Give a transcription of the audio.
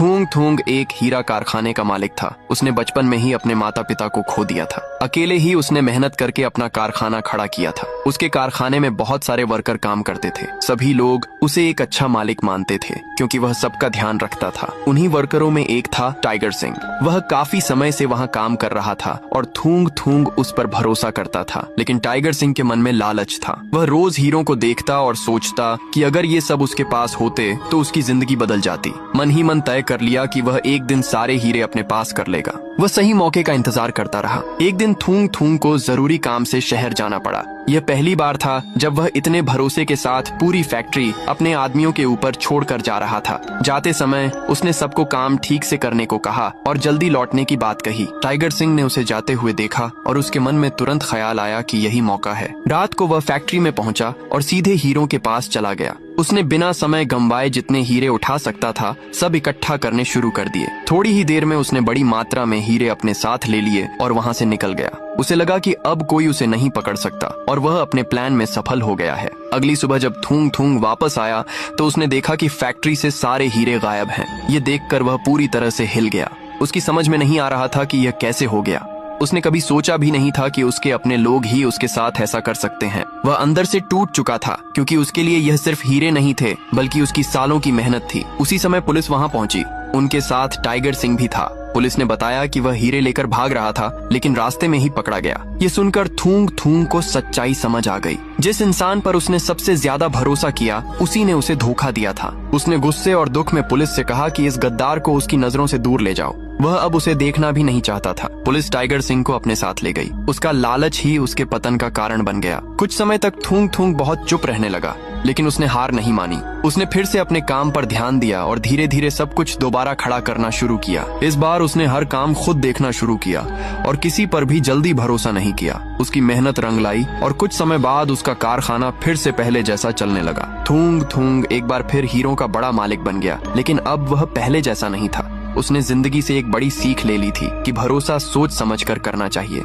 थूंग थूंग एक हीरा कारखाने का मालिक था। उसने बचपन में ही अपने माता पिता को खो दिया था। अकेले ही उसने मेहनत करके अपना कारखाना खड़ा किया था। उसके कारखाने में बहुत सारे वर्कर काम करते थे। सभी लोग उसे एक अच्छा मालिक मानते थे क्योंकि वह सबका ध्यान रखता था। उन्हीं वर्करों में एक था टाइगर सिंह। वह काफी समय से वहाँ काम कर रहा था और थूंग थूंग उस पर भरोसा करता था। लेकिन टाइगर सिंह के मन में लालच था। वह रोज हीरों को देखता और सोचता कि अगर ये सब उसके पास होते तो उसकी जिंदगी बदल जाती। मन ही मन तय कर लिया कि वह एक दिन सारे हीरे अपने पास कर लेगा। वह सही मौके का इंतजार करता रहा। एक दिन थूंग थूंग को जरूरी काम से शहर जाना पड़ा। यह पहली बार था जब वह इतने भरोसे के साथ पूरी फैक्ट्री अपने आदमियों के ऊपर छोड़कर जा रहा था। जाते समय उसने सबको काम ठीक से करने को कहा और जल्दी लौटने की बात कही। टाइगर सिंह ने उसे जाते हुए देखा और उसके मन में तुरंत ख्याल आया कि यही मौका है। रात को वह फैक्ट्री में पहुंचा और सीधे हीरों के पास चला गया। उसने बिना समय गंवाए जितने हीरे उठा सकता था सब इकट्ठा करने शुरू कर दिए। थोड़ी ही देर में उसने बड़ी मात्रा में हीरे अपने साथ ले लिए और वहां से निकल गया। उसे लगा कि अब कोई उसे नहीं पकड़ सकता और वह अपने प्लान में सफल हो गया है। अगली सुबह जब थूंग थूंग वापस आया तो उसने देखा कि फैक्ट्री से सारे हीरे गायब हैं। ये देखकर वह पूरी तरह से हिल गया। उसकी समझ में नहीं आ रहा था कि यह कैसे हो गया। उसने कभी सोचा भी नहीं था कि उसके अपने लोग ही उसके साथ ऐसा कर सकते हैं। वह अंदर से टूट चुका था क्योंकि उसके लिए यह सिर्फ हीरे नहीं थे बल्कि उसकी सालों की मेहनत थी। उसी समय पुलिस वहां पहुंची। उनके साथ टाइगर सिंह भी था। पुलिस ने बताया कि वह हीरे लेकर भाग रहा था लेकिन रास्ते में ही पकड़ा गया। ये सुनकर थूंग थूंग को सच्चाई समझ आ गई। जिस इंसान पर उसने सबसे ज्यादा भरोसा किया उसी ने उसे धोखा दिया था। उसने गुस्से और दुख में पुलिस से कहा कि इस गद्दार को उसकी नजरों से दूर ले जाओ। वह अब उसे देखना भी नहीं चाहता था। पुलिस टाइगर सिंह को अपने साथ ले गई। उसका लालच ही उसके पतन का कारण बन गया। कुछ समय तक थूंग थूंग बहुत चुप रहने लगा लेकिन उसने हार नहीं मानी। उसने फिर से अपने काम पर ध्यान दिया और धीरे धीरे सब कुछ दोबारा खड़ा करना शुरू किया। इस बार उसने हर काम खुद देखना शुरू किया और किसी पर भी जल्दी भरोसा नहीं किया। उसकी मेहनत रंग लाई और कुछ समय बाद उसका कारखाना फिर से पहले जैसा चलने लगा। थूंग थूंग एक बार फिर हीरों का बड़ा मालिक बन गया लेकिन अब वह पहले जैसा नहीं था। उसने जिंदगी से एक बड़ी सीख ले ली थी कि भरोसा सोच समझकर करना चाहिए।